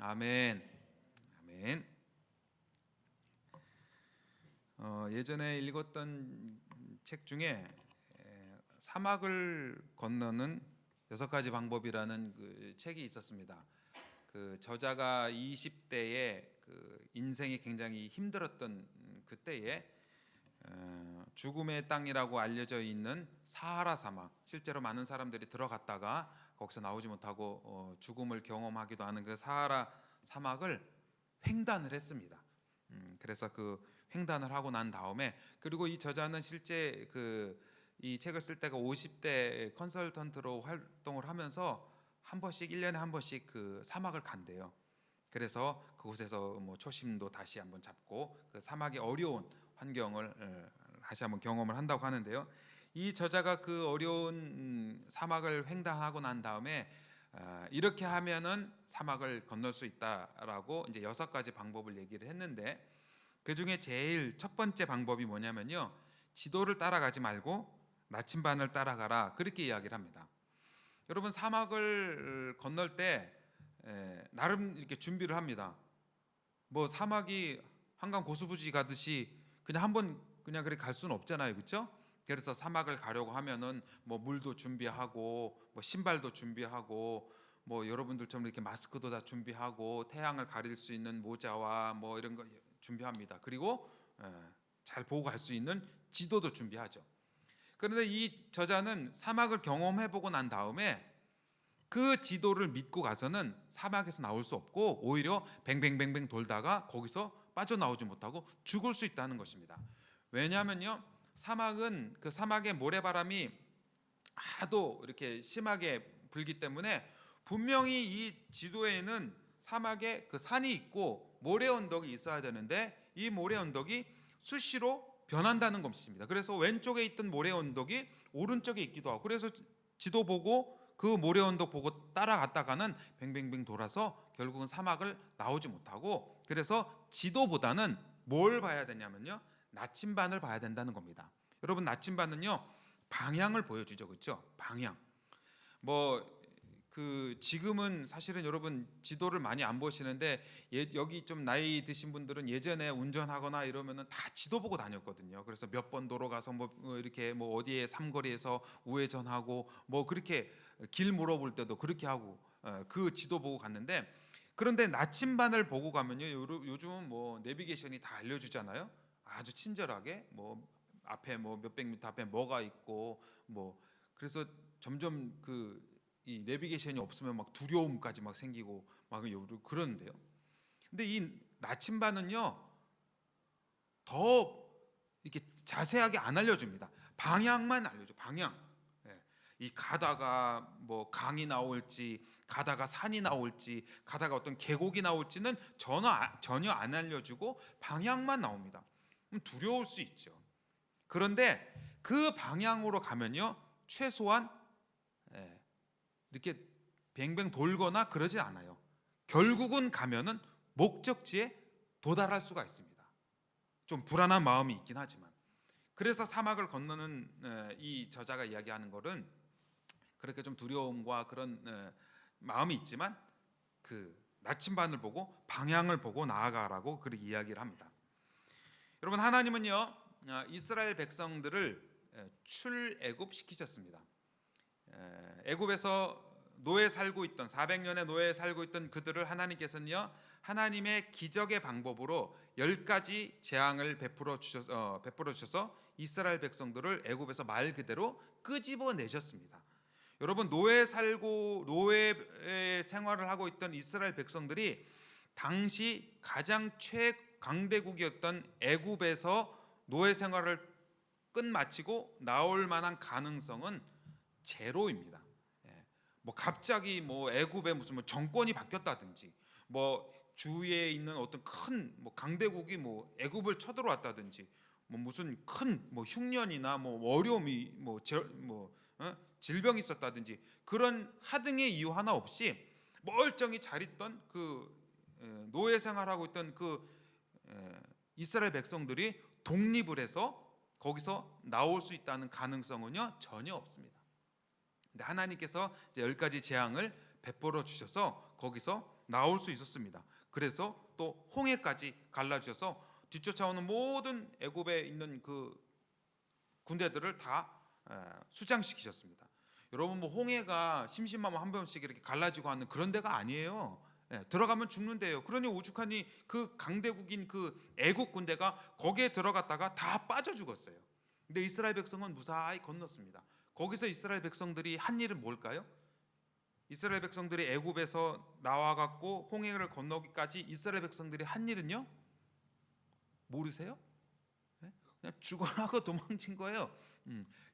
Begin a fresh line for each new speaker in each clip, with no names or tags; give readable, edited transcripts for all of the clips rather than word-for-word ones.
아멘. 아멘. 예전에 읽었던 책 중에 사막을 건너는 6가지 방법이라는 그 책이 있었습니다. 그 저자가 20대에 그 인생이 굉장히 힘들었던 그때에 죽음의 땅이라고 알려져 있는 사하라 사막, 실제로 많은 사람들이 들어갔다가 거기서 나오지 못하고 죽음을 경험하기도 하는 그 사하라 사막을 횡단을 했습니다. 그래서 그 횡단을 하고 난 다음에, 그리고 이 저자는 실제 이 책을 쓸 때가 50대 컨설턴트로 활동을 하면서 한 번씩 1년에 한 번씩 그 사막을 간대요. 그래서 그곳에서 뭐 초심도 다시 한번 잡고 그 사막의 어려운 환경을 다시 한번 경험을 한다고 하는데요. 이 저자가 그 어려운 사막을 횡단하고 난 다음에 이렇게 하면은 사막을 건널 수 있다라고 이제 6가지 방법을 얘기를 했는데, 그 중에 제일 첫 번째 방법이 뭐냐면요, 지도를 따라가지 말고 나침반을 따라가라, 그렇게 이야기를 합니다. 여러분, 사막을 건널 때 나름 이렇게 준비를 합니다. 뭐 사막이 한강 고수부지 가듯이 그냥 한번 그냥 그렇게 갈 수는 없잖아요, 그렇죠? 그래서 사막을 가려고 하면은 뭐 물도 준비하고 뭐 신발도 준비하고 뭐 여러분들처럼 이렇게 마스크도 다 준비하고 태양을 가릴 수 있는 모자와 뭐 이런 거 준비합니다. 그리고 잘 보고 갈 수 있는 지도도 준비하죠. 그런데 이 저자는 사막을 경험해보고 난 다음에 그 지도를 믿고 가서는 사막에서 나올 수 없고 오히려 뱅뱅뱅뱅 돌다가 거기서 빠져나오지 못하고 죽을 수 있다는 것입니다. 왜냐하면요, 사막은 그 사막의 모래바람이 하도 이렇게 심하게 불기 때문에 분명히 이 지도에는 사막에 그 산이 있고 모래 언덕이 있어야 되는데 이 모래 언덕이 수시로 변한다는 것입니다. 그래서 왼쪽에 있던 모래 언덕이 오른쪽에 있기도 하고, 그래서 지도 보고 그 모래 언덕 보고 따라갔다가는 뱅뱅뱅 돌아서 결국은 사막을 나오지 못하고, 그래서 지도보다는 뭘 봐야 되냐면요, 나침반을 봐야 된다는 겁니다. 여러분, 나침반은요 방향을 보여주죠, 그렇죠? 방향. 지금은 사실은 여러분 지도를 많이 안 보시는데 여기 좀 나이 드신 분들은 예전에 운전하거나 이러면은 다 지도 보고 다녔거든요. 그래서 몇 번 도로 가서 뭐 이렇게 뭐 어디에 삼거리에서 우회전하고 뭐 그렇게 길 물어볼 때도 그렇게 하고 그 지도 보고 갔는데, 그런데 나침반을 보고 가면요, 요즘은 뭐 내비게이션이 다 알려주잖아요. 아주 친절하게 뭐 앞에 뭐 몇백 미터 앞에 뭐가 있고 뭐, 그래서 점점 이 내비게이션이 없으면 막 두려움까지 막 생기고 막 그러는데요. 근데 이 나침반은요 더 이렇게 자세하게 안 알려줍니다. 방향만 알려줘. 방향. 예. 이 가다가 뭐 강이 나올지, 가다가 산이 나올지, 가다가 어떤 계곡이 나올지는 전혀 안 알려주고 방향만 나옵니다. 두려울 수 있죠. 그런데 그 방향으로 가면요 최소한 이렇게 뱅뱅 돌거나 그러지 않아요. 결국은 가면은 목적지에 도달할 수가 있습니다. 좀 불안한 마음이 있긴 하지만, 그래서 사막을 건너는 이 저자가 이야기하는 것은 그렇게 좀 두려움과 그런 마음이 있지만 그 나침반을 보고 방향을 보고 나아가라고 그렇게 이야기를 합니다. 여러분, 하나님은요 이스라엘 백성들을 출애굽 시키셨습니다. 애굽에서 노예 살고 있던 400년의 노예 살고 있던 그들을 하나님께서는요 하나님의 기적의 방법으로 10가지 재앙을 베풀어 주셔서 이스라엘 백성들을 애굽에서 말 그대로 끄집어 내셨습니다. 여러분, 노예 생활을 하고 있던 이스라엘 백성들이 당시 가장 최강대국이었던 애굽에서 노예 생활을 끝마치고 나올 만한 가능성은 제로입니다. 뭐 갑자기 뭐 애굽에 무슨 뭐 정권이 바뀌었다든지, 뭐 주위에 있는 어떤 큰 뭐 강대국이 뭐 애굽을 쳐들어왔다든지, 뭐 무슨 큰 뭐 흉년이나 뭐 어려움이 질병이 있었다든지, 그런 하등의 이유 하나 없이 멀쩡히 잘 있던 노예 생활하고 있던 이스라엘 백성들이 독립을 해서 거기서 나올 수 있다는 가능성은요 전혀 없습니다. 근데 하나님께서 10가지 재앙을 베풀어 주셔서 거기서 나올 수 있었습니다. 그래서 또 홍해까지 갈라주셔서 뒤쫓아오는 모든 애굽에 있는 그 군대들을 다 수장시키셨습니다. 여러분 뭐 홍해가 심심하면 한 번씩 이렇게 갈라지고 하는 그런 데가 아니에요. 들어가면 죽는데요. 그러니 오죽하니 그 강대국인 그 애국 군대가 거기에 들어갔다가 다 빠져 죽었어요. 근데 이스라엘 백성은 무사히 건넜습니다. 거기서 이스라엘 백성들이 한 일은 뭘까요? 이스라엘 백성들이 애굽에서 나와갖고 홍해를 건너기까지 이스라엘 백성들이 한 일은요? 모르세요? 그냥 죽어나고 도망친 거예요.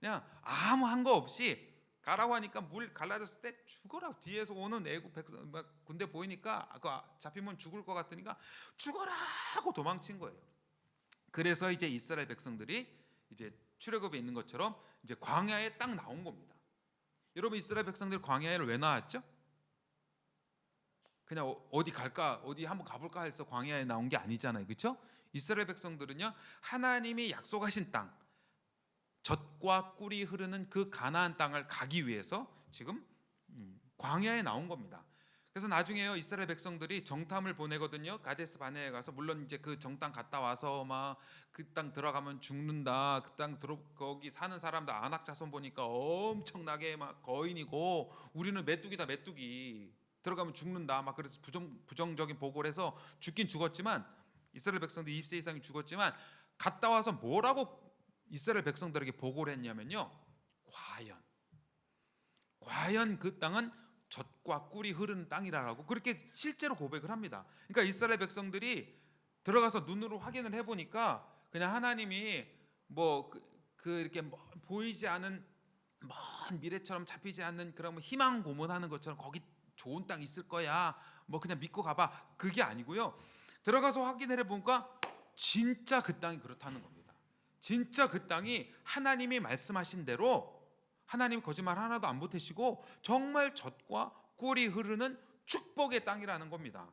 그냥 아무 한 거 없이 가라고 하니까 물 갈라졌을 때 죽어라. 뒤에서 오는 애국 백성 군대 보이니까 잡히면 죽을 것 같으니까 죽어라 하고 도망친 거예요. 그래서 이제 이스라엘 백성들이 이제 출애굽에 있는 것처럼 이제 광야에 딱 나온 겁니다. 여러분 이스라엘 백성들 광야에를 왜 나왔죠? 그냥 어디 갈까 어디 한번 가볼까 해서 광야에 나온 게 아니잖아요, 그렇죠? 이스라엘 백성들은요 하나님이 약속하신 땅, 젖과 꿀이 흐르는 그 가나안 땅을 가기 위해서 지금 광야에 나온 겁니다. 그래서 나중에요 이스라엘 백성들이 정탐을 보내거든요. 가데스 바네에 가서 물론 이제 그 정탐 갔다 와서 막 그 땅 들어가면 죽는다. 그 땅 거기 사는 사람들 아낙 자손 보니까 엄청나게 막 거인이고 우리는 메뚜기다 메뚜기 들어가면 죽는다. 막 그래서 부정적인 보고를 해서 죽긴 죽었지만 이스라엘 백성들 20세 이상이 죽었지만 갔다 와서 뭐라고 이스라엘 백성들에게 보고를 했냐면요. 과연 그 땅은 젖과 꿀이 흐르는 땅이라고 그렇게 실제로 고백을 합니다. 그러니까 이스라엘 백성들이 들어가서 눈으로 확인을 해보니까 그냥 하나님이 뭐 이렇게 보이지 않은 먼 미래처럼 잡히지 않는 그런 뭐 희망 고문하는 것처럼 거기 좋은 땅 있을 거야 뭐 그냥 믿고 가봐 그게 아니고요. 들어가서 확인을 해보니까 진짜 그 땅이 그렇다는 겁니다. 진짜 그 땅이 하나님이 말씀하신 대로 하나님 거짓말 하나도 안 보태시고 정말 젖과 꿀이 흐르는 축복의 땅이라는 겁니다.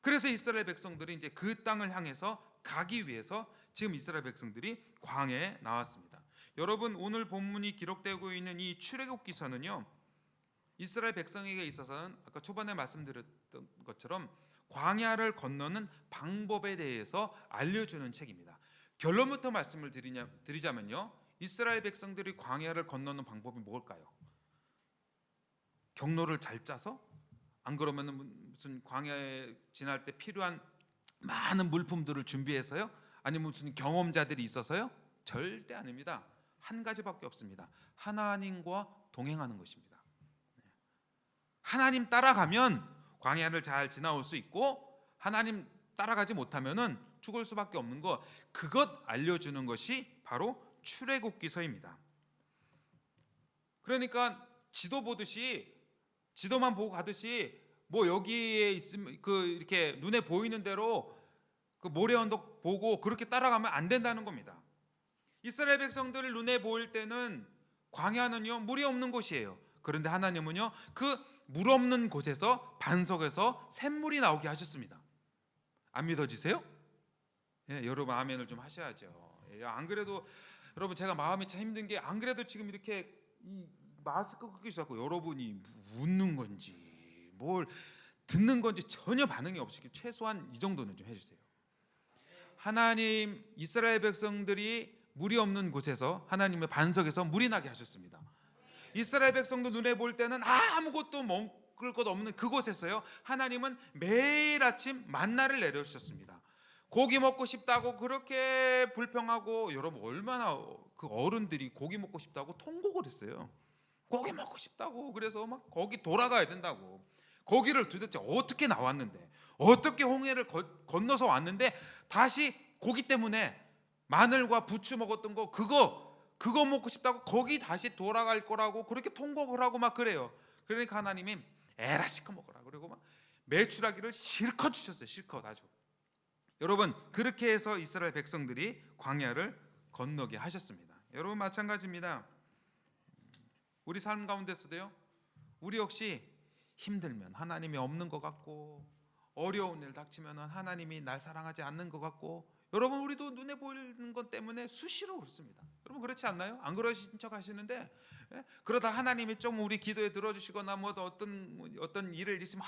그래서 이스라엘 백성들이 이제 그 땅을 향해서 가기 위해서 지금 이스라엘 백성들이 광야에 나왔습니다. 여러분 오늘 본문이 기록되고 있는 이 출애굽기서는요. 이스라엘 백성에게 있어서는 아까 초반에 말씀드렸던 것처럼 광야를 건너는 방법에 대해서 알려주는 책입니다. 결론부터 말씀을 드리자면요. 이스라엘 백성들이 광야를 건너는 방법이 뭘까요? 경로를 잘 짜서? 안 그러면 무슨 광야에 지날 때 필요한 많은 물품들을 준비해서요? 아니면 무슨 경험자들이 있어서요? 절대 아닙니다. 한 가지밖에 없습니다. 하나님과 동행하는 것입니다. 하나님 따라가면 광야를 잘 지나올 수 있고 하나님 따라가지 못하면은 죽을 수밖에 없는 것, 그것 알려주는 것이 바로 출애굽기서입니다. 그러니까 지도 보듯이 지도만 보고 가듯이 뭐 여기에 있으면 그 이렇게 눈에 보이는 대로 그 모래 언덕 보고 그렇게 따라가면 안 된다는 겁니다. 이스라엘 백성들 눈에 보일 때는 광야는요 물이 없는 곳이에요. 그런데 하나님은요 그 물 없는 곳에서 반석에서 샘물이 나오게 하셨습니다. 안 믿어지세요? 예, 여러분 아멘을 좀 하셔야죠. 예, 안 그래도 여러분 제가 마음이 참 힘든 게 안 그래도 지금 이렇게 이 마스크 끼고 있고 여러분이 웃는 건지 뭘 듣는 건지 전혀 반응이 없으시기 최소한 이 정도는 좀 해주세요. 하나님 이스라엘 백성들이 물이 없는 곳에서 하나님의 반석에서 물이 나게 하셨습니다. 이스라엘 백성도 눈에 볼 때는 아무것도 먹을 것 없는 그곳에서요 하나님은 매일 아침 만나를 내려주셨습니다. 고기 먹고 싶다고 그렇게 불평하고 여러분 얼마나 그 어른들이 고기 먹고 싶다고 통곡을 했어요. 고기 먹고 싶다고 그래서 막 거기 돌아가야 된다고. 거기를 도대체 어떻게 나왔는데 어떻게 홍해를 건너서 왔는데 다시 고기 때문에 마늘과 부추 먹었던 거 그거 먹고 싶다고 거기 다시 돌아갈 거라고 그렇게 통곡을 하고 막 그래요. 그러니까 하나님이 에라 시커 먹어라 그리고 막 메추라기를 실컷 주셨어요. 실컷 아주. 여러분 그렇게 해서 이스라엘 백성들이 광야를 건너게 하셨습니다. 여러분 마찬가지입니다. 우리 삶 가운데서도요. 우리 역시 힘들면 하나님이 없는 것 같고 어려운 일 닥치면 하나님이 날 사랑하지 않는 것 같고 여러분 우리도 눈에 보이는 것 때문에 수시로 그렇습니다. 여러분 그렇지 않나요? 안 그러신 척 하시는데 그러다 하나님이 좀 우리 기도에 들어주시거나 뭐 어떤 일을 있으면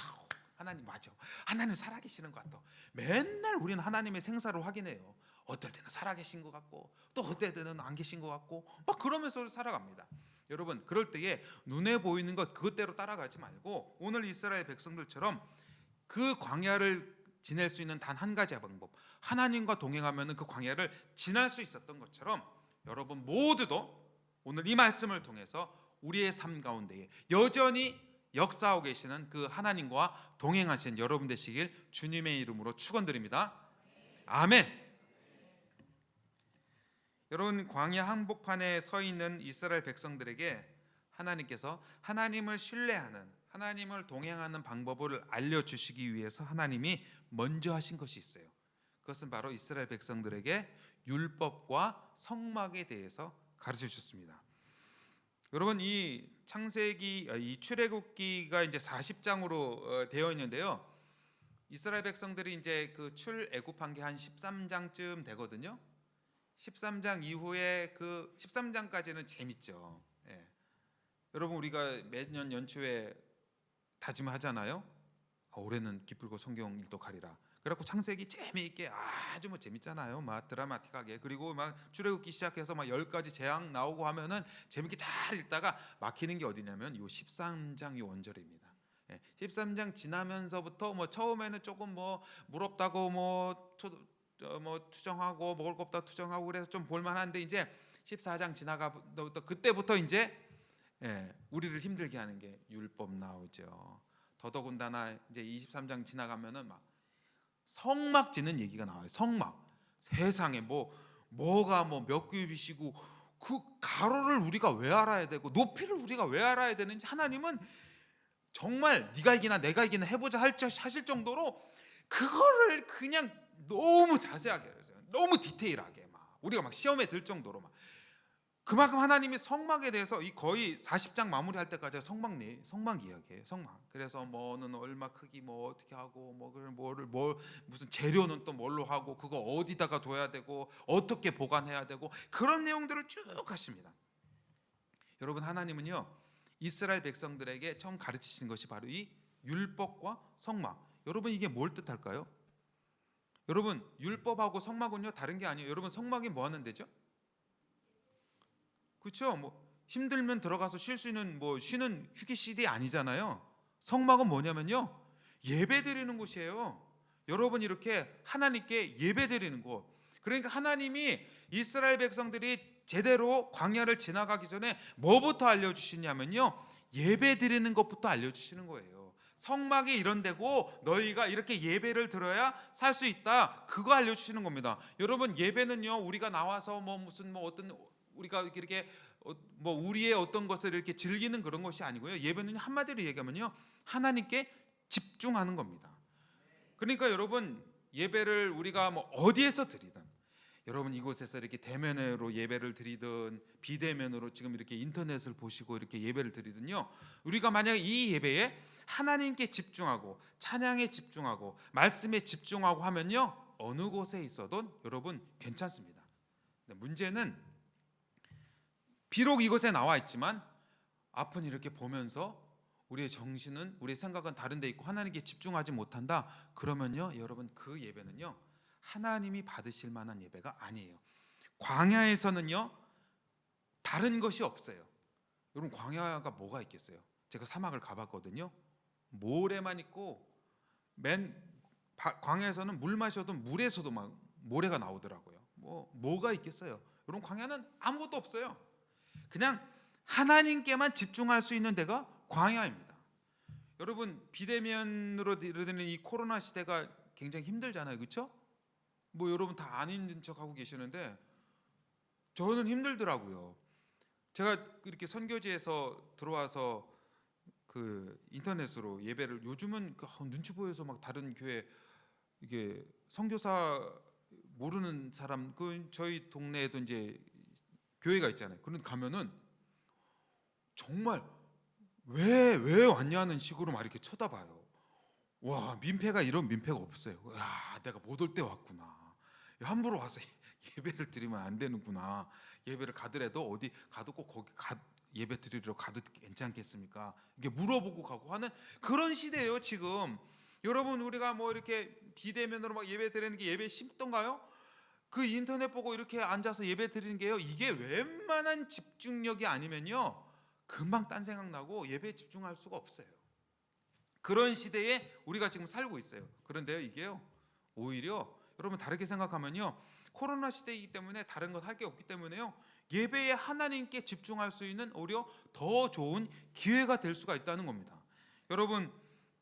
하나님 맞아. 하나님 살아계시는 것 같아. 맨날 우리는 하나님의 생사를 확인해요. 어떨 때는 살아계신 것 같고 또 어떨 때는 안 계신 것 같고 막 그러면서 살아갑니다. 여러분 그럴 때에 눈에 보이는 것 그것대로 따라가지 말고 오늘 이스라엘 백성들처럼 그 광야를 지낼 수 있는 단 한 가지 방법, 하나님과 동행하면 그 광야를 지날 수 있었던 것처럼 여러분 모두도 오늘 이 말씀을 통해서 우리의 삶 가운데에 여전히 역사하고 계시는 그 하나님과 동행하신 여러분 되시길 주님의 이름으로 축원드립니다. 아멘. 여러분 광야 한복판에 서 있는 이스라엘 백성들에게 하나님께서 하나님을 신뢰하는, 하나님을 동행하는 방법을 알려주시기 위해서 하나님이 먼저 하신 것이 있어요. 그것은 바로 이스라엘 백성들에게 율법과 성막에 대해서 가르쳐 주셨습니다. 여러분 이 창세기, 이 출애굽기가 이제 40장으로 되어 있는데요. 이스라엘 백성들이 이제 그 출애굽한 게 한 13장쯤 되거든요. 13장 이후에 그 13장까지는 재밌죠. 예. 여러분 우리가 매년 연초에 다짐하잖아요. 올해는 기쁘고 성경 읽도 가리라. 그래갖고 창세기 재미있게 아주 뭐 재밌잖아요. 막 드라마틱하게. 그리고 막 출애굽기 시작해서 막 10가지 재앙 나오고 하면은 재밌게 잘 읽다가 막히는 게 어디냐면 요 13장 요 원절입니다. 13장 지나면서부터 뭐 처음에는 조금 뭐 무럽다고 뭐 투정하고 먹을 거 없다 투정하고 그래서 좀 볼만한데 이제 14장 지나가부터 그때부터 이제 우리를 힘들게 하는 게 율법 나오죠. 더더군다나 이제 23장 지나가면은 막 성막 짓는 얘기가 나와요. 성막. 세상에 뭐가 뭐 몇 규빗이고 그 가로를 우리가 왜 알아야 되고 높이를 우리가 왜 알아야 되는지 하나님은 정말 네가 이기나 내가 이기나 해보자 하실 정도로 그거를 그냥 너무 자세하게 해요. 너무 디테일하게 막 우리가 막 시험에 들 정도로 막 그만큼 하나님이 성막에 대해서 이 거의 40장 마무리할 때까지 성막 이야기예요. 성막. 그래서 뭐는 얼마 크기 뭐 어떻게 하고 무슨 재료는 또 뭘로 하고 그거 어디다가 둬야 되고 어떻게 보관해야 되고 그런 내용들을 쭉 하십니다. 여러분 하나님은요 이스라엘 백성들에게 처음 가르치신 것이 바로 이 율법과 성막. 여러분 이게 뭘 뜻할까요? 여러분 율법하고 성막은요 다른 게 아니에요. 여러분 성막이 뭐 하는 데죠? 그렇죠? 뭐 힘들면 들어가서 쉴 수 있는 뭐 쉬는 휴게실이 아니잖아요. 성막은 뭐냐면요 예배 드리는 곳이에요. 여러분 이렇게 하나님께 예배 드리는 곳. 그러니까 하나님이 이스라엘 백성들이 제대로 광야를 지나가기 전에 뭐부터 알려주시냐면요 예배 드리는 것부터 알려주시는 거예요. 성막이 이런 데고 너희가 이렇게 예배를 드려야 살 수 있다. 그거 알려주시는 겁니다. 여러분 예배는요 우리가 나와서 어떤 우리가 이렇게 뭐 우리의 어떤 것을 이렇게 즐기는 그런 것이 아니고요. 예배는 한마디로 얘기하면요 하나님께 집중하는 겁니다. 그러니까 여러분 예배를 우리가 뭐 어디에서 드리든 여러분 이곳에서 이렇게 대면으로 예배를 드리든 비대면으로 지금 이렇게 인터넷을 보시고 이렇게 예배를 드리든요 우리가 만약 이 예배에 하나님께 집중하고 찬양에 집중하고 말씀에 집중하고 하면요 어느 곳에 있어도 여러분 괜찮습니다. 문제는 비록 이곳에 나와 있지만 앞은 이렇게 보면서 우리의 정신은 우리의 생각은 다른 데 있고 하나님께 집중하지 못한다. 그러면요 여러분 그 예배는요 하나님이 받으실 만한 예배가 아니에요. 광야에서는요 다른 것이 없어요. 여러분 광야가 뭐가 있겠어요? 제가 사막을 가봤거든요. 모래만 있고 광야에서는 물 마셔도 물에서도 막 모래가 나오더라고요. 뭐가 있겠어요? 여러분 광야는 아무것도 없어요. 그냥 하나님께만 집중할 수 있는 데가 광야입니다. 여러분 비대면으로 이르는 이 코로나 시대가 굉장히 힘들잖아요. 그렇죠? 뭐 여러분 다 안 힘든 척하고 계시는데 저는 힘들더라고요. 제가 이렇게 선교지에서 들어와서 그 인터넷으로 예배를 요즘은 눈치 보여서 막 다른 교회 이게 선교사 모르는 사람 저희 동네에도 이제 교회가 있잖아요. 그런데 가면은 정말 왜 왔냐는 식으로 막 이렇게 쳐다봐요. 와 민폐가 이런 민폐가 없어요. 야 내가 못 올 때 왔구나. 함부로 와서 예배를 드리면 안 되는구나. 예배를 가더라도 어디 가도 꼭 거기 예배 드리러 가도 괜찮겠습니까? 이게 물어보고 가고 하는 그런 시대예요 지금. 여러분 우리가 뭐 이렇게 비대면으로 막 예배 드리는 게 예배 쉽던가요? 그 인터넷 보고 이렇게 앉아서 예배 드리는 게요, 이게 웬만한 집중력이 아니면요 금방 딴 생각 나고 예배에 집중할 수가 없어요. 그런 시대에 우리가 지금 살고 있어요. 그런데요, 이게요 오히려 여러분 다르게 생각하면요, 코로나 시대이기 때문에 다른 것 할 게 없기 때문에요, 예배에 하나님께 집중할 수 있는 오히려 더 좋은 기회가 될 수가 있다는 겁니다. 여러분,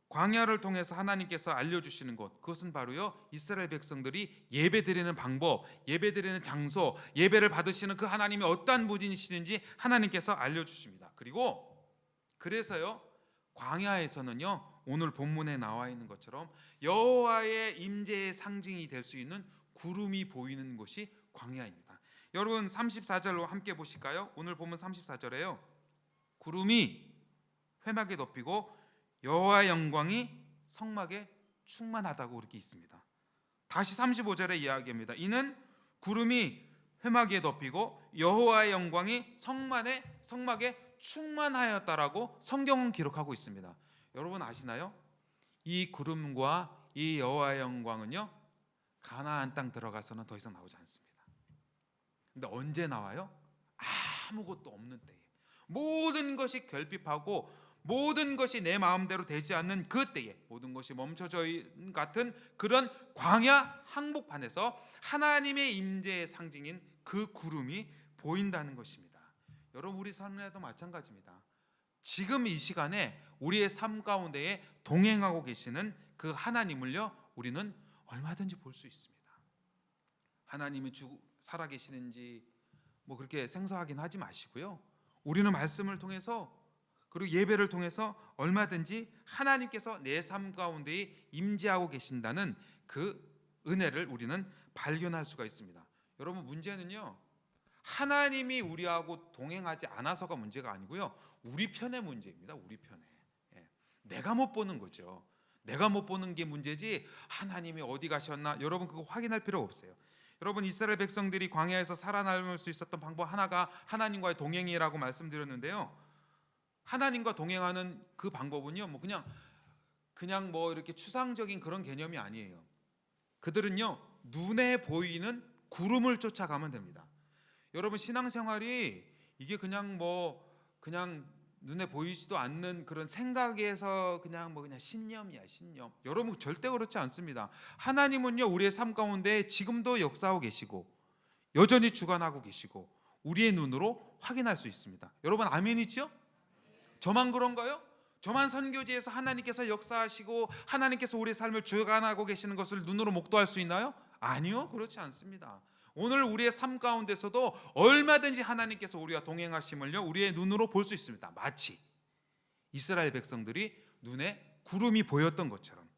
광야를 통해서 하나님께서 알려주시는 것, 그것은 바로요 이스라엘 백성들이 예배드리는 방법, 예배드리는 장소, 예배를 받으시는 그 하나님이 어떠한 분이시는지 하나님께서 알려주십니다. 그리고 그래서요 광야에서는요 오늘 본문에 나와 있는 것처럼 여호와의 임재의 상징이 될 수 있는 구름이 보이는 곳이 광야입니다. 여러분 34절로 함께 보실까요? 오늘 본문 34절에요 구름이 회막에 덮이고 여호와의 영광이 성막에 충만하다고 그렇게 있습니다. 다시 35절의 이야기입니다. 이는 구름이 회막에 덮이고 여호와의 영광이 성막에 충만하였다라고 성경은 기록하고 있습니다. 여러분 아시나요? 이 구름과 이 여호와의 영광은요 가나안 땅 들어가서는 더 이상 나오지 않습니다. 근데 언제 나와요? 아무것도 없는 때에, 모든 것이 결핍하고 모든 것이 내 마음대로 되지 않는 그 때에, 모든 것이 멈춰져 있는 같은 그런 광야 한복판에서 하나님의 임재의 상징인 그 구름이 보인다는 것입니다. 여러분 우리 삶에도 마찬가지입니다. 지금 이 시간에 우리의 삶 가운데에 동행하고 계시는 그 하나님을요 우리는 얼마든지 볼 수 있습니다. 하나님이 살아 계시는지 뭐 그렇게 생소하긴 하지 마시고요, 우리는 말씀을 통해서 그리고 예배를 통해서 얼마든지 하나님께서 내 삶 가운데 임재하고 계신다는 그 은혜를 우리는 발견할 수가 있습니다. 여러분 문제는요 하나님이 우리하고 동행하지 않아서가 문제가 아니고요 우리 편의 문제입니다. 우리 편에 내가 못 보는 거죠. 내가 못 보는 게 문제지 하나님이 어디 가셨나 여러분 그거 확인할 필요 없어요. 여러분 이스라엘 백성들이 광야에서 살아남을 수 있었던 방법 하나가 하나님과의 동행이라고 말씀드렸는데요, 하나님과 동행하는 그 방법은요 뭐 그냥 뭐 이렇게 추상적인 그런 개념이 아니에요. 그들은요 눈에 보이는 구름을 쫓아가면 됩니다. 여러분 신앙생활이 이게 그냥 눈에 보이지도 않는 그런 생각에서 그냥 신념이야, 신념. 여러분 절대 그렇지 않습니다. 하나님은요 우리의 삶 가운데 지금도 역사하고 계시고 여전히 주관하고 계시고 우리의 눈으로 확인할 수 있습니다. 여러분 아멘이죠? 저만 그런가요? 저만 선교지에서 하나님께서 역사하시고 하나님께서 우리의 삶을 주관하고 계시는 것을 눈으로 목도할 수 있나요? 아니요, 그렇지 않습니다. 오늘 우리의 삶 가운데서도 얼마든지 하나님께서 우리와 동행하심을요 우리의 눈으로 볼 수 있습니다. 마치 이스라엘 백성들이 눈에 구름이 보였던 것처럼.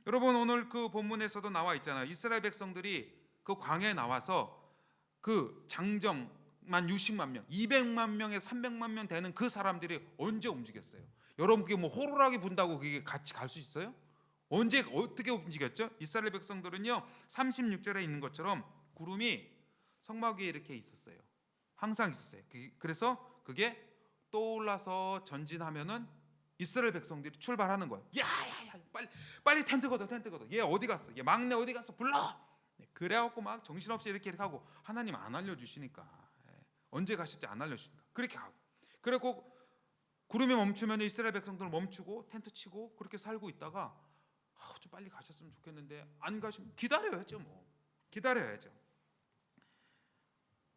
여러분 오늘 그 본문에서도 나와 있잖아요. 이스라엘 백성들이 그 광야에 나와서 그 장정만 60만 명, 200만 명에 300만 명 되는 그 사람들이 언제 움직였어요? 여러분 그게 뭐 호루라기 분다고 그게 같이 갈 수 있어요? 언제 어떻게 움직였죠? 이스라엘 백성들은요 36절에 있는 것처럼 구름이 성막 위에 이렇게 있었어요. 항상 있었어요. 그래서 그게 떠올라서 전진하면은 이스라엘 백성들이 출발하는 거예요. 야야야 빨리 텐트 걷어. 얘 어디 갔어? 얘 막내 어디 갔어? 불러. 그래갖고 막 정신없이 이렇게 하고 하나님 안 알려주시니까, 언제 가실지 안 알려주시니까 그렇게 하고, 그리고 구름이 멈추면 이스라엘 백성들은 멈추고 텐트 치고 그렇게 살고 있다가 좀 빨리 가셨으면 좋겠는데 안 가시면 기다려야죠. 기다려야죠.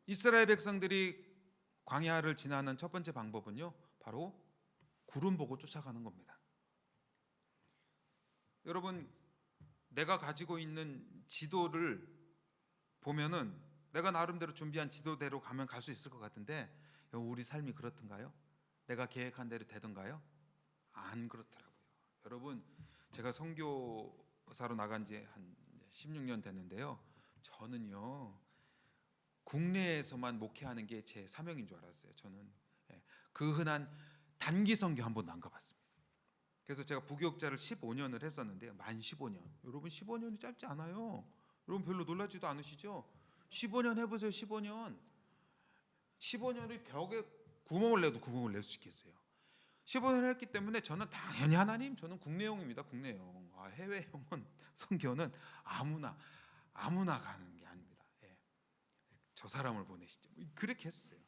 이스라엘 백성들이 광야를 지나는 첫 번째 방법은요 바로 구름 보고 쫓아가는 겁니다. 여러분 내가 가지고 있는 지도를 보면은 내가 나름대로 준비한 지도대로 가면 갈 수 있을 것 같은데 우리 삶이 그렇던가요? 내가 계획한 대로 되던가요? 안 그렇더라고요. 여러분 제가 선교사로 나간 지 한 16년 됐는데요, 저는요 국내에서만 목회하는 게 제 사명인 줄 알았어요. 저는 그 흔한 단기 선교 한 번도 안 가봤습니다. 그래서 제가 부교육자를 15년을 했었는데요, 만 15년. 여러분 15년이 짧지 않아요. 여러분 별로 놀라지도 않으시죠? 15년 해보세요. 15년이 벽에 구멍을 내도 구멍을 낼 수 있겠어요. 15년을 했기 때문에 저는 당연히 하나님, 저는 국내용입니다. 국내용. 해외 선교는 아무나 가는 게 아닙니다. 예. 저 사람을 보내시죠. 그렇게 했어요.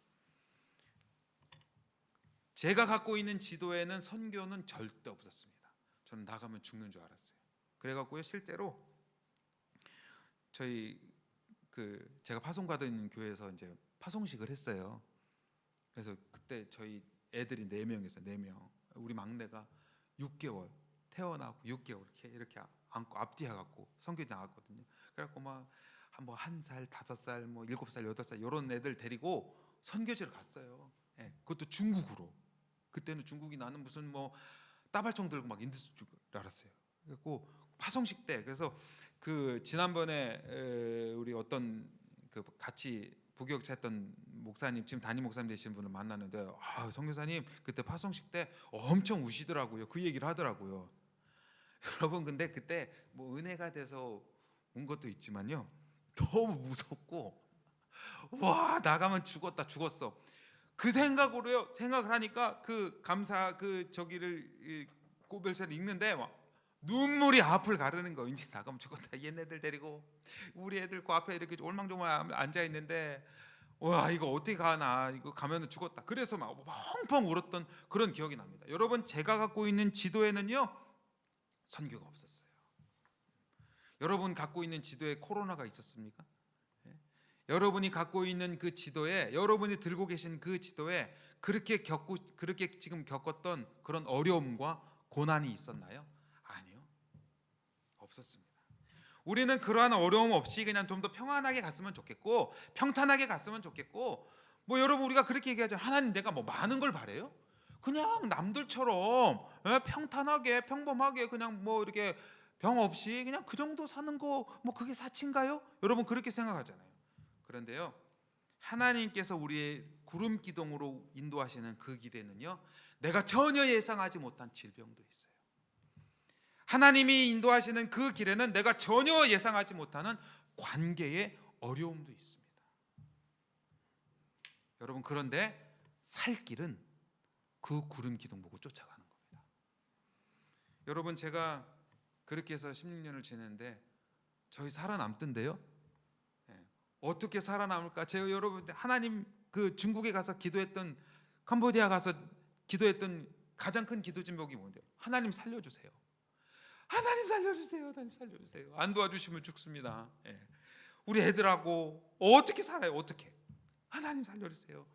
제가 갖고 있는 지도에는 선교는 절대 없었습니다. 저는 나가면 죽는 줄 알았어요. 그래갖고요, 실제로 저희 제가 파송 받은 교회에서 이제 파송식을 했어요. 그래서 그때 저희 애들이 4명이었어요. 4명. 우리 막내가 6개월 태어나고 6개월 이렇게 안고 앞뒤에 갖고 선교지 나갔거든요. 그래갖고 막 뭐 1살, 5살, 뭐 7살, 8살 이런 애들 데리고 선교지를 갔어요. 예, 그것도 중국으로. 그때는 중국이 나는 무슨 뭐 따발총 들고 막 인도줄 알았어요. 그래갖고 파송식 때, 그래서 지난번에 우리 어떤 같이 부교육했던 목사님, 지금 담임 목사님 되신 분을 만났는데, 선교사님 그때 파송식 때 엄청 우시더라고요. 그 얘기를 하더라고요. 여러분, 근데 그때 뭐 은혜가 돼서 온 것도 있지만요, 너무 무섭고, 와, 나가면 죽었어. 그 생각을 하니까 저기를 고별사를 읽는데 막 눈물이 앞을 가르는 거. 이제 나가면 죽었다. 얘네들 데리고 우리 애들 그 앞에 이렇게 올망졸망 앉아 있는데, 와, 이거 어떻게 가나, 이거 가면은 죽었다. 그래서 막 펑펑 울었던 그런 기억이 납니다. 여러분, 제가 갖고 있는 지도에는요, 선교가 없었어요. 여러분 갖고 있는 지도에 코로나가 있었습니까? 여러분이 갖고 있는 그 지도에, 여러분이 들고 계신 그 지도에 그렇게 지금 겪었던 그런 어려움과 고난이 있었나요? 아니요, 없었습니다. 우리는 그러한 어려움 없이 그냥 좀 더 평안하게 갔으면 좋겠고, 평탄하게 갔으면 좋겠고, 뭐 여러분, 우리가 그렇게 얘기하죠. 하나님, 내가 뭐 많은 걸 바래요? 그냥 남들처럼 평탄하게, 평범하게, 그냥 뭐 이렇게 병 없이 그냥 그 정도 사는 거, 뭐 그게 사치인가요? 여러분, 그렇게 생각하잖아요. 그런데요, 하나님께서 우리의 구름 기둥으로 인도하시는 그 길에는요, 내가 전혀 예상하지 못한 질병도 있어요. 하나님이 인도하시는 그 길에는 내가 전혀 예상하지 못하는 관계의 어려움도 있습니다. 여러분, 그런데 살 길은 그 구름 기둥 보고 쫓아가는 겁니다. 여러분, 제가 그렇게 해서 16년을 지냈는데 저희 살아남던데요. 어떻게 살아남을까? 제가 여러분, 하나님 중국에 가서 기도했던, 캄보디아 가서 기도했던 가장 큰 기도 제목이 뭔데요? 하나님 살려주세요. 하나님 살려주세요. 하나님 살려주세요. 안 도와주시면 죽습니다. 우리 애들하고 어떻게 살아요? 어떻게? 하나님 살려주세요.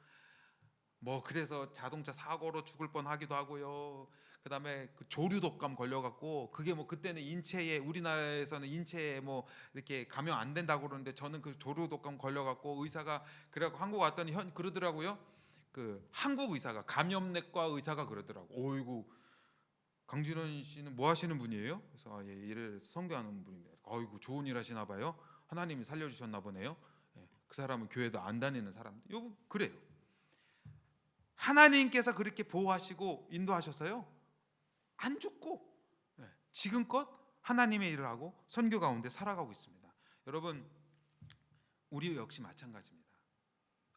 뭐 그래서 자동차 사고로 죽을 뻔하기도 하고요. 그다음에 조류 독감 걸려갖고, 그게 뭐 그때는 우리나라에서는 인체에 뭐 이렇게 감염 안 된다고 그러는데, 저는 그 조류 독감 걸려갖고 의사가 그래갖고 한국 왔더니 그러더라고요. 한국 의사가, 감염내과 의사가 그러더라고. 어이구, 강진원 씨는 뭐 하시는 분이에요? 그래서 예, 일을 선교하는 분인데, 어이구, 좋은 일 하시나 봐요. 하나님이 살려주셨나 보네요. 그 사람은 교회도 안 다니는 사람. 여보, 그래요. 하나님께서 그렇게 보호하시고 인도하셔서요, 안 죽고 지금껏 하나님의 일을 하고 선교 가운데 살아가고 있습니다. 여러분, 우리 역시 마찬가지입니다.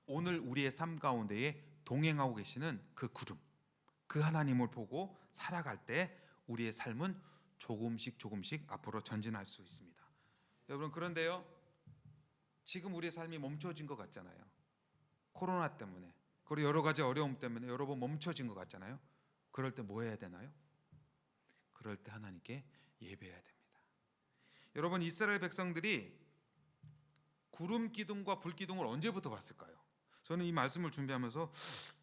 오늘 우리의 삶 가운데에 동행하고 계시는 그 구름, 그 하나님을 보고 살아갈 때 우리의 삶은 조금씩 앞으로 전진할 수 있습니다. 여러분, 그런데요, 지금 우리의 삶이 멈춰진 것 같잖아요. 코로나 때문에, 그리고 여러 가지 어려움 때문에 여러분 멈춰진 것 같잖아요. 그럴 때 뭐 해야 되나요? 그럴 때 하나님께 예배해야 됩니다. 여러분, 이스라엘 백성들이 구름 기둥과 불 기둥을 언제부터 봤을까요? 저는 이 말씀을 준비하면서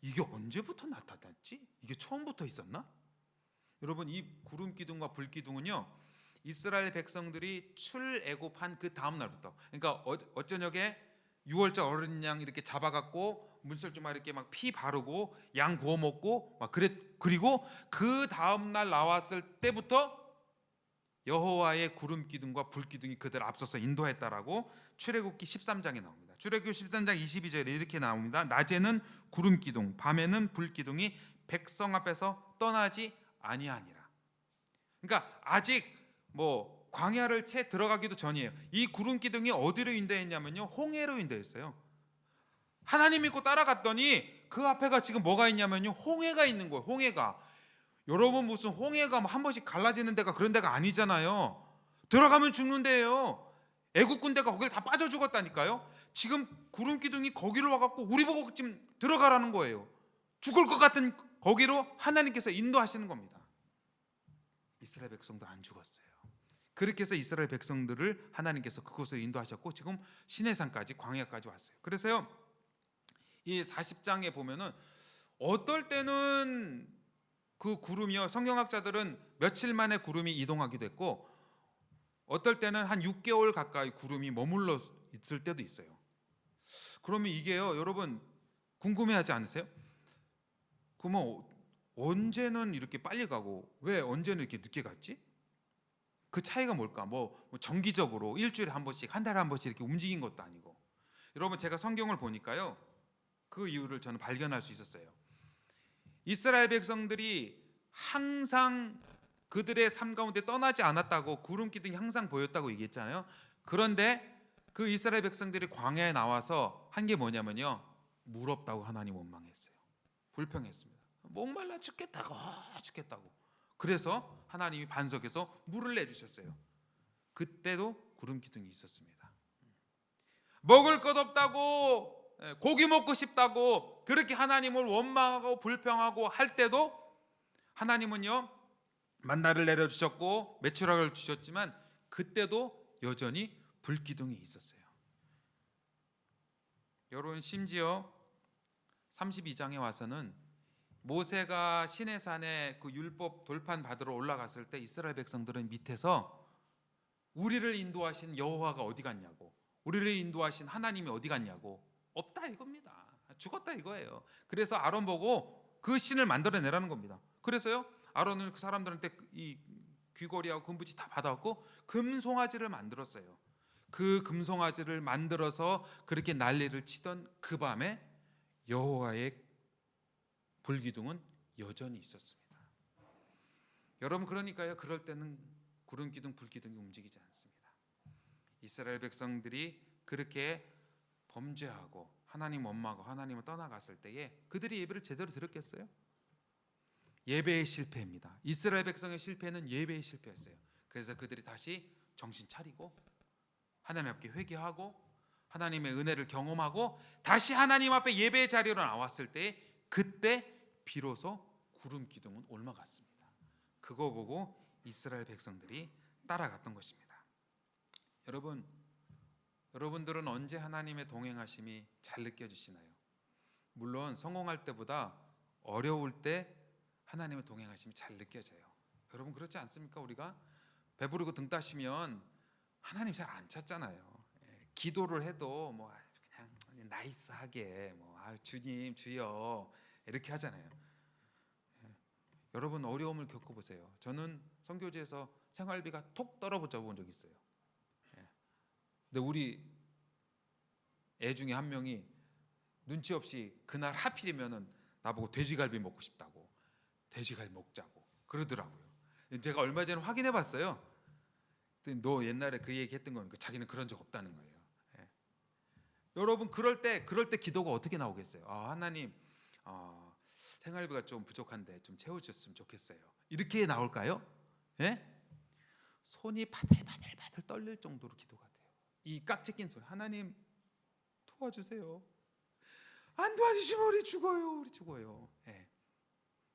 이게 언제부터 나타났지? 이게 처음부터 있었나? 여러분, 이 구름 기둥과 불 기둥은요, 이스라엘 백성들이 출애굽한 그 다음 날부터, 그러니까 어저녁에 6월절 어린 양 이렇게 잡아갖고 문설주마 이렇게 막 피 바르고 양 구워 먹고 막 그리고 그 다음 날 나왔을 때부터 여호와의 구름 기둥과 불 기둥이 그들 앞서서 인도했다라고 출애굽기 13장에 나옵니다. 출애굽기 13장 22절에 이렇게 나옵니다. 낮에는 구름 기둥, 밤에는 불 기둥이 백성 앞에서 떠나지 아니하니라. 그러니까 아직 뭐 광야를 채 들어가기도 전이에요. 이 구름 기둥이 어디로 인도했냐면요, 홍해로 인도했어요. 하나님 믿고 따라갔더니 그 앞에가 지금 뭐가 있냐면요, 홍해가 있는 거예요. 홍해가. 여러분 무슨 홍해가 한 번씩 갈라지는 데가 그런 데가 아니잖아요. 들어가면 죽는 데예요. 애국 군대가 거길 다 빠져 죽었다니까요. 지금 구름 기둥이 거기로 와갖고 우리 보고 지금 들어가라는 거예요. 죽을 것 같은 거기로 하나님께서 인도하시는 겁니다. 이스라엘 백성들 안 죽었어요. 그렇게 해서 이스라엘 백성들을 하나님께서 그곳으로 인도하셨고 지금 시내산까지 광야까지 왔어요. 그래서요 이 40장에 보면은 어떨 때는 그 구름이요, 성경학자들은 며칠 만에 구름이 이동하기도 했고 어떨 때는 한 6개월 가까이 구름이 머물러 있을 때도 있어요. 그러면 이게요 여러분 궁금해하지 않으세요? 그러면 언제는 이렇게 빨리 가고 왜 언제는 이렇게 늦게 갔지? 그 차이가 뭘까? 뭐 정기적으로 일주일에 한 번씩, 한 달에 한 번씩 이렇게 움직인 것도 아니고. 여러분 제가 성경을 보니까요 그 이유를 저는 발견할 수 있었어요. 이스라엘 백성들이 항상 그들의 삶 가운데 떠나지 않았다고 구름 기둥이 항상 보였다고 얘기했잖아요. 그런데 그 이스라엘 백성들이 광야에 나와서 한 게 뭐냐면요, 물 없다고 하나님 원망했어요. 불평했습니다. 목말라 죽겠다고. 그래서 하나님이 반석에서 물을 내주셨어요. 그때도 구름 기둥이 있었습니다. 먹을 것 없다고, 고기 먹고 싶다고 그렇게 하나님을 원망하고 불평하고 할 때도 하나님은요 만나를 내려주셨고 메추라기를 주셨지만 그때도 여전히 불기둥이 있었어요. 여러분 심지어 32장에 와서는 모세가 시내산에 그 율법 돌판 받으러 올라갔을 때 이스라엘 백성들은 밑에서 우리를 인도하신 여호와가 어디 갔냐고, 우리를 인도하신 하나님이 어디 갔냐고, 없다 이겁니다. 죽었다 이거예요. 그래서 아론 보고 그 신을 만들어내라는 겁니다. 그래서요 아론은 그 사람들한테 이 귀걸이하고 금붙이 다 받아왔고 금송아지를 만들었어요. 그 금송아지를 만들어서 그렇게 난리를 치던 그 밤에 여호와의 불기둥은 여전히 있었습니다. 여러분 그러니까요 그럴 때는 구름기둥 불기둥이 움직이지 않습니다. 이스라엘 백성들이 그렇게 범죄하고 하나님 원망하고 하나님을 떠나갔을 때에 그들이 예배를 제대로 드렸겠어요? 예배의 실패입니다. 이스라엘 백성의 실패는 예배의 실패였어요. 그래서 그들이 다시 정신 차리고 하나님 앞에 회개하고 하나님의 은혜를 경험하고 다시 하나님 앞에 예배의 자리로 나왔을 때 그때 비로소 구름 기둥은 올라갔습니다. 그거 보고 이스라엘 백성들이 따라갔던 것입니다. 여러분들은 언제 하나님의 동행하심이 잘 느껴지시나요? 물론 성공할 때보다 어려울 때 하나님의 동행하심이 잘 느껴져요. 여러분 그렇지 않습니까? 우리가 배부르고 등 따시면 하나님 잘 안 찾잖아요. 기도를 해도 뭐 그냥 나이스하게 뭐 주님 주여 이렇게 하잖아요. 여러분 어려움을 겪어보세요. 저는 선교지에서 생활비가 톡 떨어져 본 적이 있어요. 근데 우리 애 중에 한 명이 눈치 없이 그날 하필이면은 나보고 돼지갈비 먹고 싶다고, 돼지갈비 먹자고 그러더라고요. 제가 얼마 전에 확인해 봤어요. 너 옛날에 그 얘기 했던 건 자기는 그런 적 없다는 거예요. 여러분 그럴 때 기도가 어떻게 나오겠어요? 하나님 생활비가 좀 부족한데 좀 채워주셨으면 좋겠어요. 이렇게 나올까요? 손이 바들바들 떨릴 정도로 기도가 돼요. 이 깍지 낀 소리, 하나님 도와주세요. 안 도와주시면 우리 죽어요.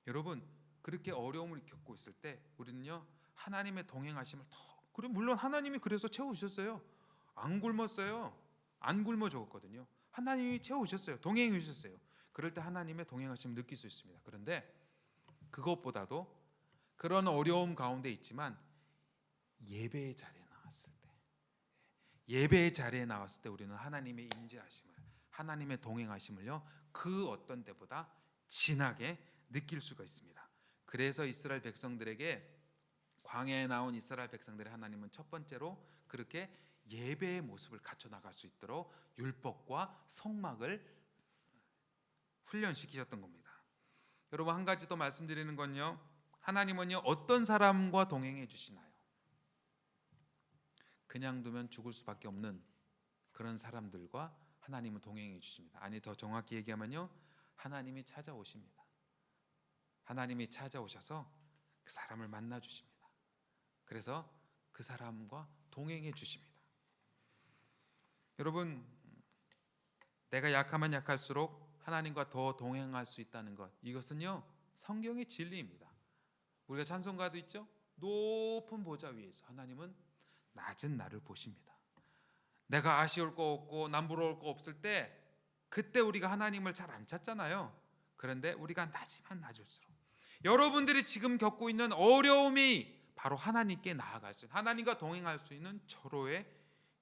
여러분 그렇게 어려움을 겪고 있을 때 우리는요 하나님의 동행하심을 그리고 물론 하나님이 그래서 채워주셨어요. 안 굶었어요. 안 굶어 죽었거든요. 하나님이 채워주셨어요. 동행해 주셨어요. 그럴 때 하나님의 동행하심을 느낄 수 있습니다. 그런데 그것보다도 그런 어려움 가운데 있지만 예배의 자리에 나왔을 때 우리는 하나님의 임재하심을, 하나님의 동행하심을요 그 어떤 때보다 진하게 느낄 수가 있습니다. 그래서 이스라엘 백성들에게, 광야에 나온 이스라엘 백성들의 하나님은 첫 번째로 그렇게 예배의 모습을 갖춰 나갈 수 있도록 율법과 성막을 훈련시키셨던 겁니다. 여러분 한 가지 더 말씀드리는 건요, 하나님은요 어떤 사람과 동행해 주시나요? 그냥 두면 죽을 수밖에 없는 그런 사람들과 하나님은 동행해 주십니다. 아니 더 정확히 얘기하면요 하나님이 찾아오십니다. 하나님이 찾아오셔서 그 사람을 만나 주십니다. 그래서 그 사람과 동행해 주십니다. 여러분, 내가 약하면 약할수록 하나님과 더 동행할 수 있다는 것, 이것은요 성경의 진리입니다. 우리가 찬송가도 있죠. 높은 보좌 위에서 하나님은 낮은 나를 보십니다. 내가 아쉬울 거 없고 남부러울 거 없을 때, 그때 우리가 하나님을 잘 안 찾잖아요. 그런데 우리가 낮으면 낮을수록 여러분들이 지금 겪고 있는 어려움이 바로 하나님께 나아갈 수 있는, 하나님과 동행할 수 있는 절호의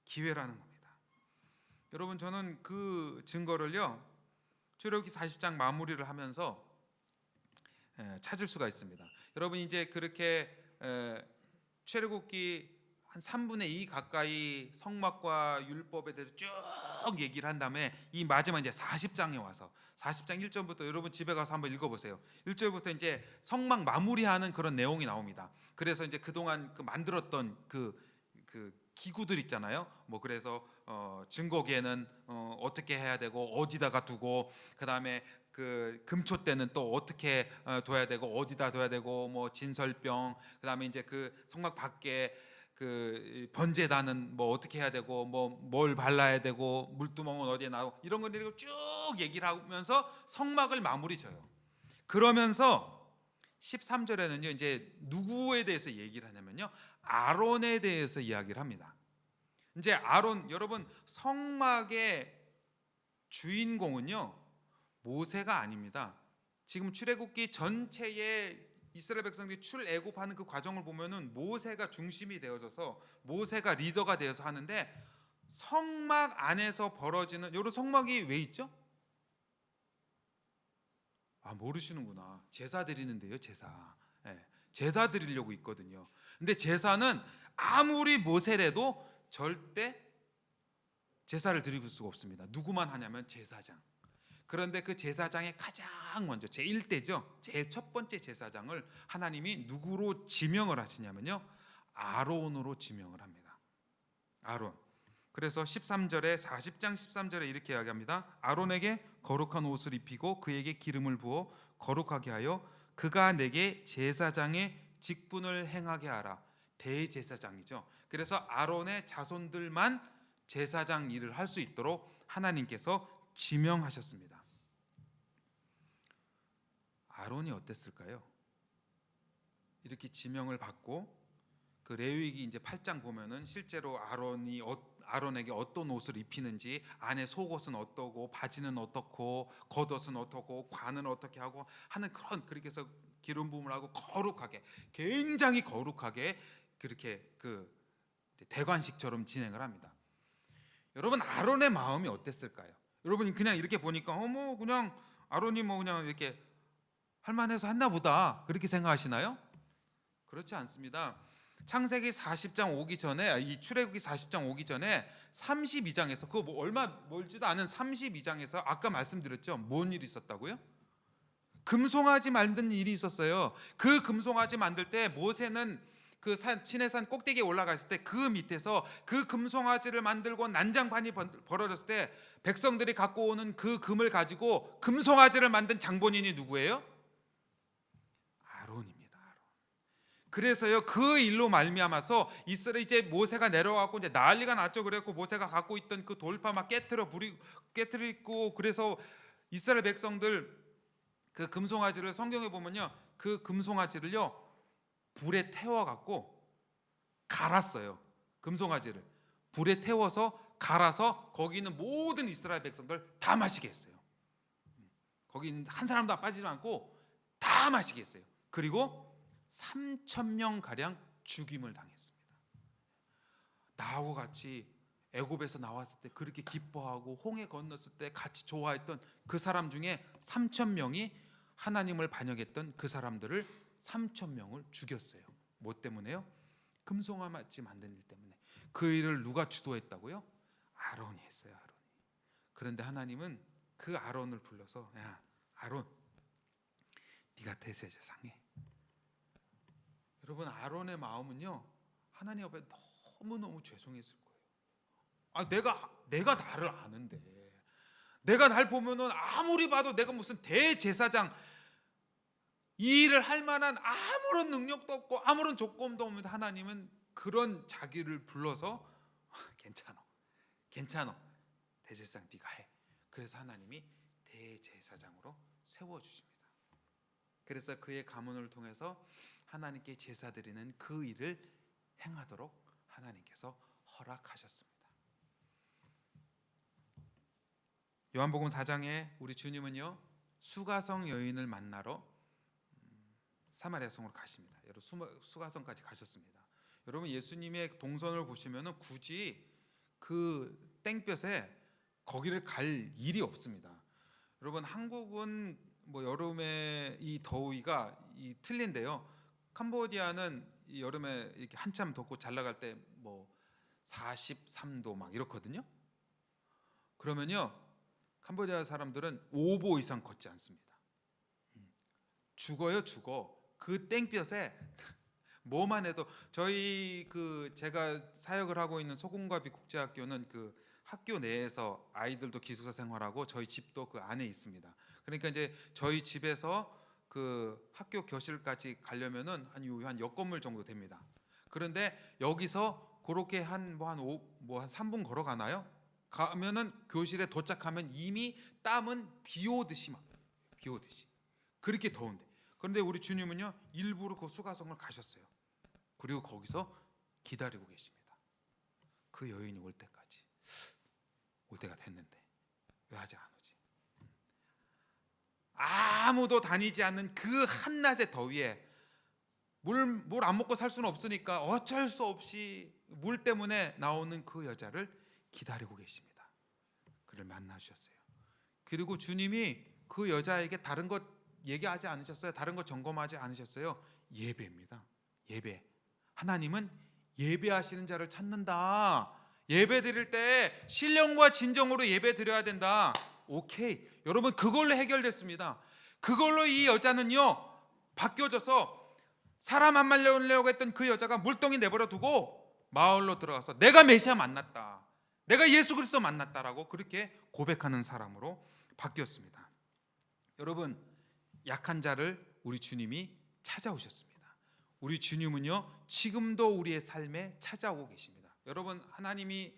기회라는 겁니다. 여러분, 저는 그 증거를요 출애굽기 40장 마무리를 하면서 찾을 수가 있습니다. 여러분, 이제 그렇게 출애굽기 한 3분의 2 가까이 성막과 율법에 대해서 쭉 얘기를 한 다음에 이 마지막 이제 40장에 와서 40장 1절부터 여러분 집에 가서 한번 읽어보세요. 1절부터 이제 성막 마무리하는 그런 내용이 나옵니다. 그래서 이제 그동안 만들었던 그 기구들 있잖아요. 뭐 그래서 증거계는 어떻게 해야 되고 어디다가 두고, 그 다음에 그 금초대는 또 어떻게 둬야 되고 어디다 둬야 되고, 뭐 진설병, 그 다음에 이제 그 성막 밖에 그 번제단은 뭐 어떻게 해야 되고, 뭐 뭘 발라야 되고, 물두멍은 어디에 나오고, 이런 것들을 쭉 얘기를 하면서 성막을 마무리 져요. 그러면서 13절에는요 이제 누구에 대해서 얘기를 하냐면요, 아론에 대해서 이야기를 합니다. 이제 아론, 여러분, 성막의 주인공은요 모세가 아닙니다. 지금 출애굽기 전체에 이스라엘 백성들이 출애굽하는 그 과정을 보면은 모세가 중심이 되어져서 모세가 리더가 되어서 하는데, 성막 안에서 벌어지는, 여러분 성막이 왜 있죠? 아, 모르시는구나. 제사 드리는데요, 제사. 제사 드리려고 있거든요. 근데 제사는 아무리 모세래도 절대 제사를 드릴 수가 없습니다. 누구만 하냐면 제사장. 그런데 그 제사장의 가장 먼저 제1대죠. 제일 첫 번째 제사장을 하나님이 누구로 지명을 하시냐면요, 아론으로 지명을 합니다. 아론. 그래서 13절에 40장 13절에 이렇게 이야기합니다. 아론에게 거룩한 옷을 입히고 그에게 기름을 부어 거룩하게 하여 그가 내게 제사장의 직분을 행하게 하라. 대제사장이죠. 그래서 아론의 자손들만 제사장 일을 할 수 있도록 하나님께서 지명하셨습니다. 아론이 어땠을까요? 이렇게 지명을 받고 그 레위기 이제 8장 보면은 실제로 아론에게 어떤 옷을 입히는지, 안에 속옷은 어떠고 바지는 어떻고 겉옷은 어떻고 관은 어떻게 하고 하는 그렇게 해서 기름 부음을 하고 거룩하게, 굉장히 거룩하게 그렇게 그 대관식처럼 진행을 합니다. 여러분, 아론의 마음이 어땠을까요? 여러분 그냥 이렇게 보니까 뭐 그냥 아론이 뭐 그냥 이렇게 할만해서 했나 보다, 그렇게 생각하시나요? 그렇지 않습니다. 창세기 40장 오기 전에, 이 출애굽기 40장 오기 전에 32장에서 그거 뭐 얼마 멀지도 않은 32장에서 아까 말씀드렸죠. 뭔 일이 있었다고요? 금송아지 만든 일이 있었어요. 그 금송아지 만들 때 모세는 그 시내산 꼭대기에 올라갔을 때 그 밑에서 그 금송아지를 만들고 난장판이 벌어졌을 때 백성들이 갖고 오는 그 금을 가지고 금송아지를 만든 장본인이 누구예요? 아론입니다. 아론. 그래서요 그 일로 말미암아서 이스라엘 이제 모세가 내려와갖고 이제 난리가 났죠. 그래갖고 모세가 갖고 있던 그 돌파 막 깨트리고, 그래서 이스라엘 백성들 그 금송아지를, 성경에 보면요 그 금송아지를요 불에 태워갖고 갈았어요. 금송아지를 불에 태워서 갈아서 거기 있는 모든 이스라엘 백성들 다 마시게 했어요. 거기 있는 한 사람도 빠지지 않고 다 마시게 했어요. 그리고 3,000명 가량 죽임을 당했습니다. 나하고 같이 애굽에서 나왔을 때 그렇게 기뻐하고 홍해 건넜을 때 같이 좋아했던 그 사람 중에 3,000명이 하나님을 반역했던 그 사람들을 3,000명을 죽였어요. 뭐 때문에요? 금송아지 만든 일 때문에. 그 일을 누가 주도했다고요? 아론이 했어요. 아론이. 그런데 하나님은 그 아론을 불러서, 야 아론, 네가 대제사장해. 여러분, 아론의 마음은요 하나님 앞에 너무너무 죄송했을 거예요. 아, 내가 나를 아는데, 내가 날 보면은 아무리 봐도 내가 무슨 대제사장, 이 일을 할 만한 아무런 능력도 없고 아무런 조건도 없는 하나님은 그런 자기를 불러서 괜찮아 대제사장 네가 해. 그래서 하나님이 대제사장으로 세워주십니다. 그래서 그의 가문을 통해서 하나님께 제사 드리는 그 일을 행하도록 하나님께서 허락하셨습니다. 요한복음 4장에 우리 주님은요 수가성 여인을 만나러 사마리아 성으로 가십니다. 여러분 수가성까지 가셨습니다. 여러분 예수님의 동선을 보시면은 굳이 그 땡볕에 거기를 갈 일이 없습니다. 여러분 한국은 뭐 여름에 이 더위가 틀린데요. 캄보디아는 이 여름에 이렇게 한참 덥고 잘 나갈 때 뭐 43도 막 이렇거든요. 그러면요 캄보디아 사람들은 5보 이상 걷지 않습니다. 죽어요. 그 땡볕에 뭐만 해도 저희 제가 사역을 하고 있는 소금과비 국제학교는 그 학교 내에서 아이들도 기숙사 생활하고 저희 집도 그 안에 있습니다. 그러니까 이제 저희 집에서 그 학교 교실까지 가려면은 한 역 건물 정도 됩니다. 그런데 여기서 그렇게 한 3분 걸어가나요? 가면은 교실에 도착하면 이미 땀은 비 오듯이 그렇게 더운데, 그런데 우리 주님은요 일부러 그 수가성을 가셨어요. 그리고 거기서 기다리고 계십니다. 그 여인이 올 때까지. 올 때가 됐는데 왜 아직 안 오지? 아무도 다니지 않는 그 한낮의 더위에 물 안 먹고 살 수는 없으니까 어쩔 수 없이 물 때문에 나오는 그 여자를 기다리고 계십니다. 그를 만나주셨어요. 그리고 주님이 그 여자에게 다른 것 얘기하지 않으셨어요. 다른 것 점검하지 않으셨어요. 예배입니다. 예배. 하나님은 예배하시는 자를 찾는다. 예배 드릴 때 신령과 진정으로 예배 드려야 된다. 오케이. 여러분 그걸로 해결됐습니다. 그걸로 이 여자는요 바뀌어져서 사람 안 말려고 했던 그 여자가 물동이 내버려 두고 마을로 들어가서 내가 메시아 만났다, 내가 예수 그리스도 만났다라고 그렇게 고백하는 사람으로 바뀌었습니다. 여러분 약한 자를 우리 주님이 찾아오셨습니다. 우리 주님은요 지금도 우리의 삶에 찾아오고 계십니다. 여러분 하나님이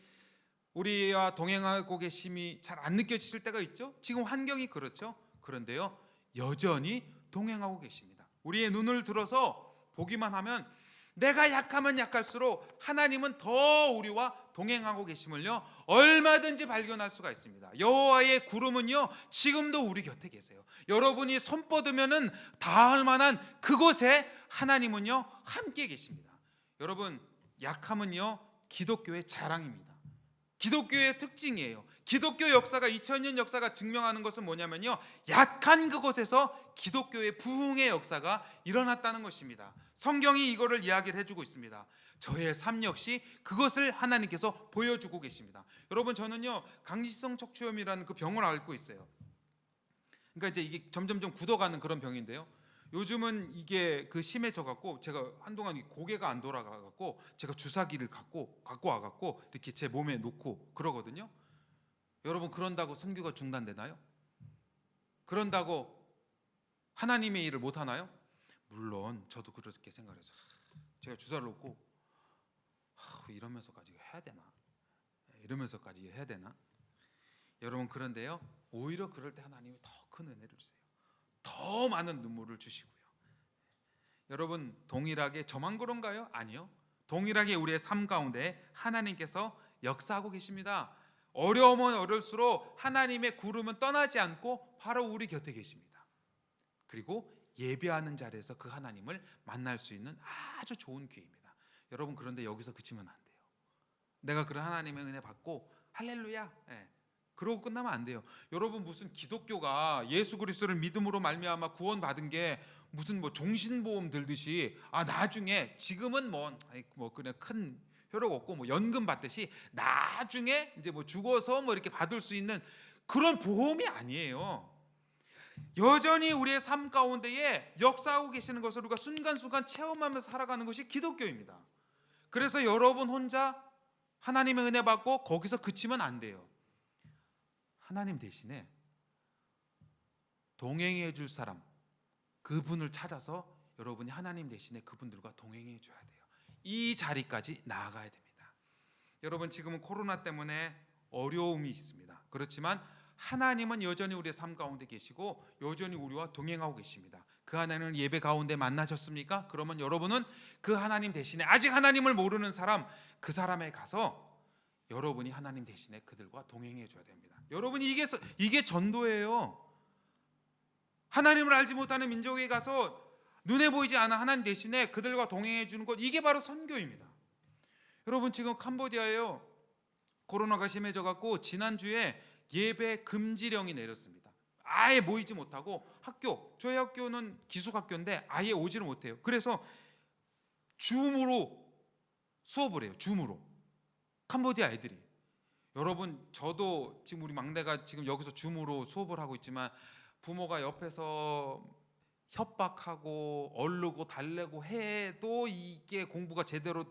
우리와 동행하고 계심이 잘 안 느껴지실 때가 있죠. 지금 환경이 그렇죠. 그런데요 여전히 동행하고 계십니다. 우리의 눈을 들어서 보기만 하면 내가 약하면 약할수록 하나님은 더 우리와 동행하고 계심을요 얼마든지 발견할 수가 있습니다. 여호와의 구름은요 지금도 우리 곁에 계세요. 여러분이 손 뻗으면은 닿을 만한 그곳에 하나님은요 함께 계십니다. 여러분 약함은요 기독교의 자랑입니다. 기독교의 특징이에요. 기독교 역사가 2000년 역사가 증명하는 것은 뭐냐면요 약한 그곳에서 기독교의 부흥의 역사가 일어났다는 것입니다. 성경이 이거를 이야기를 해주고 있습니다. 저의 삶 역시 그것을 하나님께서 보여주고 계십니다. 여러분 저는요 강지성 척추염이라는 그 병을 앓고 있어요. 그러니까 이제 이게 점점점 굳어가는 그런 병인데요. 요즘은 이게 심해져 갖고 제가 한동안 고개가 안 돌아가 갖고 제가 주사기를 갖고 와 갖고 이렇게 제 몸에 놓고 그러거든요. 여러분 그런다고 선교가 중단되나요? 그런다고 하나님의 일을 못 하나요? 물론 저도 그렇게 생각해서 제가 주사를 놓고 이러면서까지 해야 되나? 이러면서까지 해야 되나? 여러분 그런데요 오히려 그럴 때 하나님이 더 큰 은혜를 주세요. 더 많은 눈물을 주시고요. 여러분 동일하게 저만 그런가요? 아니요. 동일하게 우리의 삶 가운데 하나님께서 역사하고 계십니다. 어려우면 어려울수록 하나님의 구름은 떠나지 않고 바로 우리 곁에 계십니다. 그리고 예배하는 자리에서 그 하나님을 만날 수 있는 아주 좋은 기회입니다. 여러분 그런데 여기서 그치면 안 돼요. 내가 그런 하나님의 은혜 받고 할렐루야 그러고 끝나면 안 돼요. 여러분 무슨 기독교가 예수 그리스도를 믿음으로 말미암아 구원받은 게 무슨 종신보험 들듯이 나중에 지금은 그냥 큰 효력 없고 연금 받듯이 나중에 이제 죽어서 이렇게 받을 수 있는 그런 보험이 아니에요. 여전히 우리의 삶 가운데에 역사하고 계시는 것을 우리가 순간순간 체험하면서 살아가는 것이 기독교입니다. 그래서 여러분 혼자 하나님의 은혜 받고 거기서 그치면 안 돼요. 하나님 대신에 동행해 줄 사람, 그분을 찾아서 여러분이 하나님 대신에 그분들과 동행해 줘야 돼요. 이 자리까지 나아가야 됩니다. 여러분, 지금은 코로나 때문에 어려움이 있습니다. 그렇지만 하나님은 여전히 우리의 삶 가운데 계시고 여전히 우리와 동행하고 계십니다. 그 하나님을 예배 가운데 만나셨습니까? 그러면 여러분은 그 하나님 대신에, 아직 하나님을 모르는 사람, 그 사람에 가서 여러분이 하나님 대신에 그들과 동행해 줘야 됩니다. 여러분, 이게 전도예요. 하나님을 알지 못하는 민족에 가서 눈에 보이지 않은 하나님 대신에 그들과 동행해 주는 것, 이게 바로 선교입니다. 여러분, 지금 캄보디아에요, 코로나가 심해져 갖고 지난주에 예배 금지령이 내렸습니다. 아예 모이지 못하고, 저희 학교는 기숙학교인데 아예 오지를 못해요. 그래서 줌으로 수업을 해요. 줌으로. 캄보디아 애들이. 여러분, 저도 지금 우리 막내가 지금 여기서 줌으로 수업을 하고 있지만 부모가 옆에서 협박하고 얼르고 달래고 해도 이게 공부가 제대로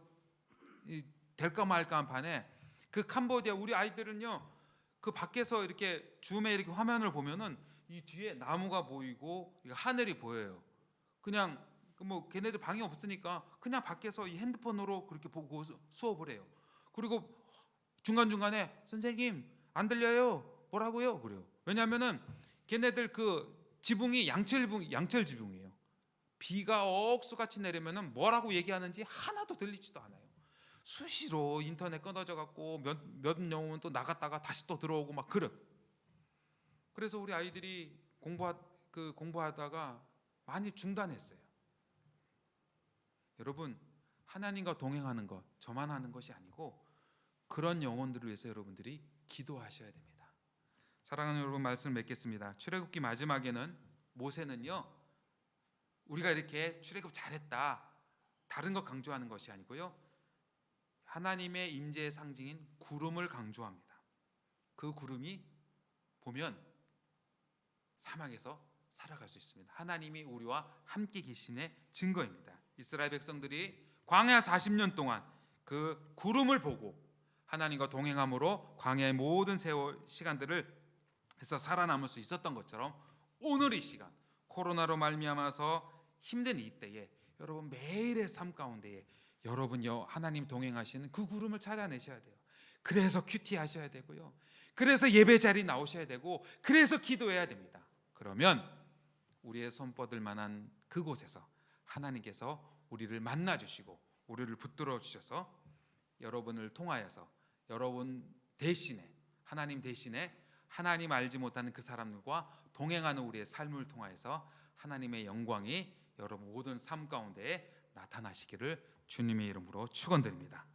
될까 말까 한 판에, 그 캄보디아 우리 아이들은요, 그 밖에서 이렇게 줌에 이렇게 화면을 보면은 이 뒤에 나무가 보이고 하늘이 보여요. 그냥 뭐 걔네들 방이 없으니까 그냥 밖에서 이 핸드폰으로 그렇게 보고 수업을 해요. 그리고 중간중간에 선생님 안 들려요, 뭐라고요? 그래요. 왜냐하면은 걔네들 그 지붕이 양철 지붕이에요. 비가 억수같이 내리면은 뭐라고 얘기하는지 하나도 들리지도 않아요. 수시로 인터넷 끊어져 갖고 몇 년은 또 나갔다가 다시 또 들어오고 막 그래. 그래서 우리 아이들이 공부하다가 많이 중단했어요. 여러분, 하나님과 동행하는 것, 저만 하는 것이 아니고 그런 영혼들을 위해서 여러분들이 기도하셔야 됩니다. 사랑하는 여러분, 말씀을 맺겠습니다. 출애굽기 마지막에는 모세는요, 우리가 이렇게 출애굽 잘했다, 다른 것 강조하는 것이 아니고요, 하나님의 임재의 상징인 구름을 강조합니다. 그 구름이 보면 사막에서 살아갈 수 있습니다. 하나님이 우리와 함께 계신의 증거입니다. 이스라엘 백성들이 광야 40년 동안 그 구름을 보고 하나님과 동행함으로 광야의 모든 세월 시간들을 해서 살아남을 수 있었던 것처럼, 오늘 이 시간 코로나로 말미암아서 힘든 이때에 여러분 매일의 삶 가운데에 여러분 하나님 동행하시는 그 구름을 찾아내셔야 돼요. 그래서 큐티 하셔야 되고요, 그래서 예배 자리 나오셔야 되고, 그래서 기도해야 됩니다. 그러면 우리의 손 뻗을 만한 그곳에서 하나님께서 우리를 만나 주시고 우리를 붙들어 주셔서 여러분을 통하여서 여러분 대신에, 하나님 대신에 하나님 알지 못하는 그 사람들과 동행하는 우리의 삶을 통하여서 하나님의 영광이 여러분 모든 삶 가운데에 나타나시기를 주님의 이름으로 축원드립니다.